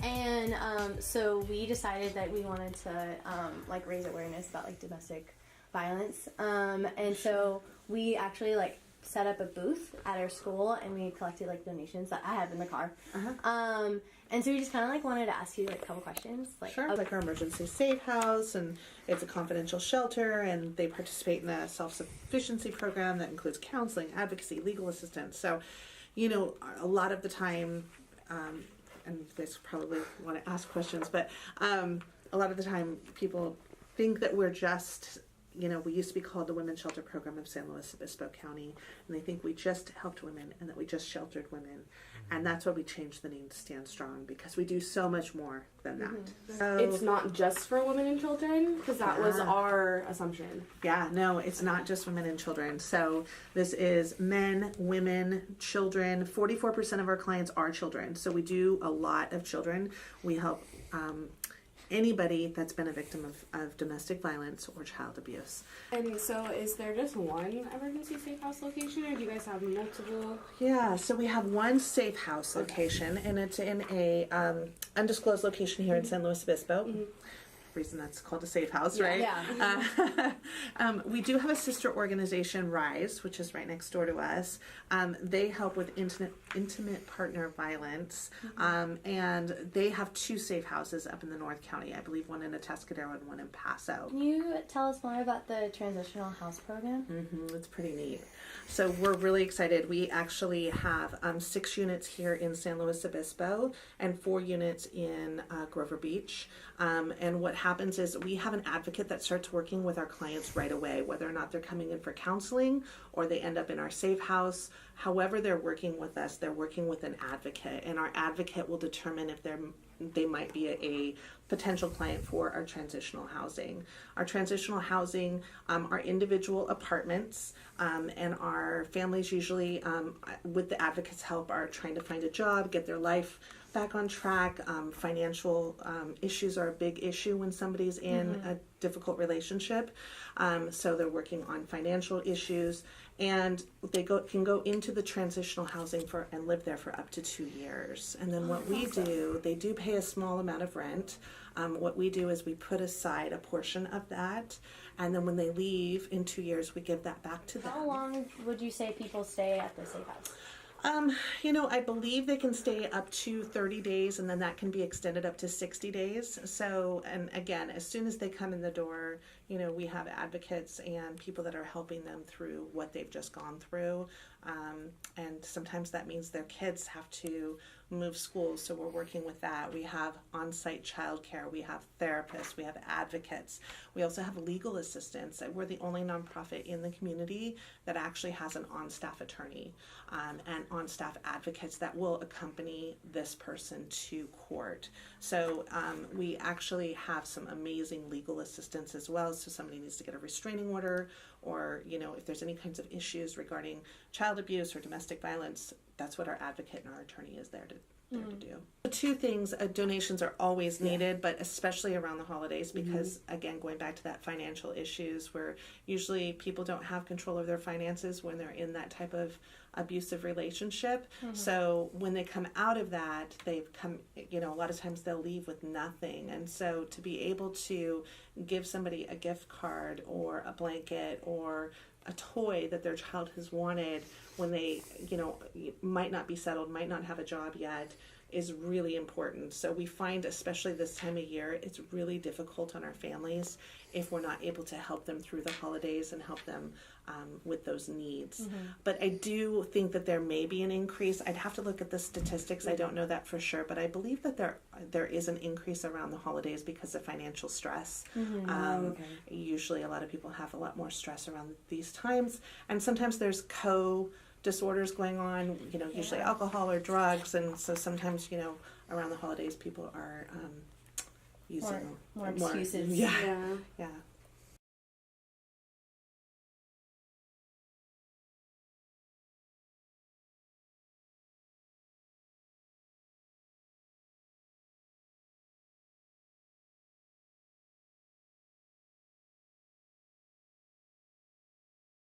And so we decided that we wanted to like raise awareness about like domestic violence, and so we actually like set up a booth at our school and we collected like donations that I have in the car. And so we just kind of like wanted to ask you like a couple questions. Like, sure. Like our emergency safe house, and it's a confidential shelter, and they participate in a self-sufficiency program that includes counseling, advocacy, legal assistance. So, you know, a lot of the time, and you guys probably want to ask questions, but a lot of the time people think that we're just, you know, we used to be called the Women's Shelter Program of San Luis Obispo County, and they think we just helped women and that we just sheltered women. And that's why we changed the name to Stand Strong, because we do so much more than that. So, it's not just for women and children, because that was our assumption. Yeah, no, it's not just women and children. So this is men, women, children. 44% of our clients are children. So we do a lot of children. We help anybody that's been a victim of domestic violence or child abuse. And so is there just one emergency safe house location, or do you guys have multiple? Yeah, so we have one safe house location, and it's in a undisclosed location here in San Luis Obispo. Reason that's called a safe house, right? Yeah. We do have a sister organization, Rise, which is right next door to us. They help with intimate partner violence, and they have 2 safe houses up in the North County. I believe one in Atascadero and one in Paso. Can you tell us more about the transitional house program? It's pretty neat. So we're really excited. We actually have 6 units here in San Luis Obispo and 4 units in Grover Beach. And what happens is we have an advocate that starts working with our clients right away, whether or not they're coming in for counseling or they end up in our safe house. However they're working with us, they're working with an advocate, and our advocate will determine if they might be a potential client for our transitional housing. Our transitional housing are individual apartments, and our families usually, with the advocate's help, are trying to find a job, get their life back on track. Financial issues are a big issue when somebody's in a difficult relationship. So they're working on financial issues, and they can go into the transitional housing and live there for up to 2 years. And then what we do, they do pay a small amount of rent. What we do is we put aside a portion of that, and then when they leave in 2 years, we give that back to them. How long would you say people stay at the safe house? You know, I believe they can stay up to 30 days, and then that can be extended up to 60 days. So, and again, as soon as they come in the door, you know, we have advocates and people that are helping them through what they've just gone through. And sometimes that means their kids have to move schools, so we're working with that. We have on-site childcare, we have therapists, we have advocates. We also have legal assistance. We're the only nonprofit in the community that actually has an on-staff attorney and on-staff advocates that will accompany this person to court. So we actually have some amazing legal assistance as well. So somebody needs to get a restraining order, or, you know, if there's any kinds of issues regarding child abuse or domestic violence, that's what our advocate and our attorney is there to do. The 2 things, donations are always needed, but especially around the holidays, because again, going back to that financial issues, where usually people don't have control of their finances when they're in that type of abusive relationship. So when they come out of that, they've come, you know, a lot of times they'll leave with nothing. And so to be able to give somebody a gift card or a blanket or a toy that their child has wanted when they, might not be settled, might not have a job yet, is really important. So we find, especially this time of year, it's really difficult on our families if we're not able to help them through the holidays and help them with those needs. But I do think that there may be an increase. I'd have to look at the statistics. I don't know that for sure, but I believe that there is an increase around the holidays because of financial stress. Usually a lot of people have a lot more stress around these times, and sometimes there's disorders going on, usually alcohol or drugs, and so sometimes, around the holidays people are using more excuses. Yeah.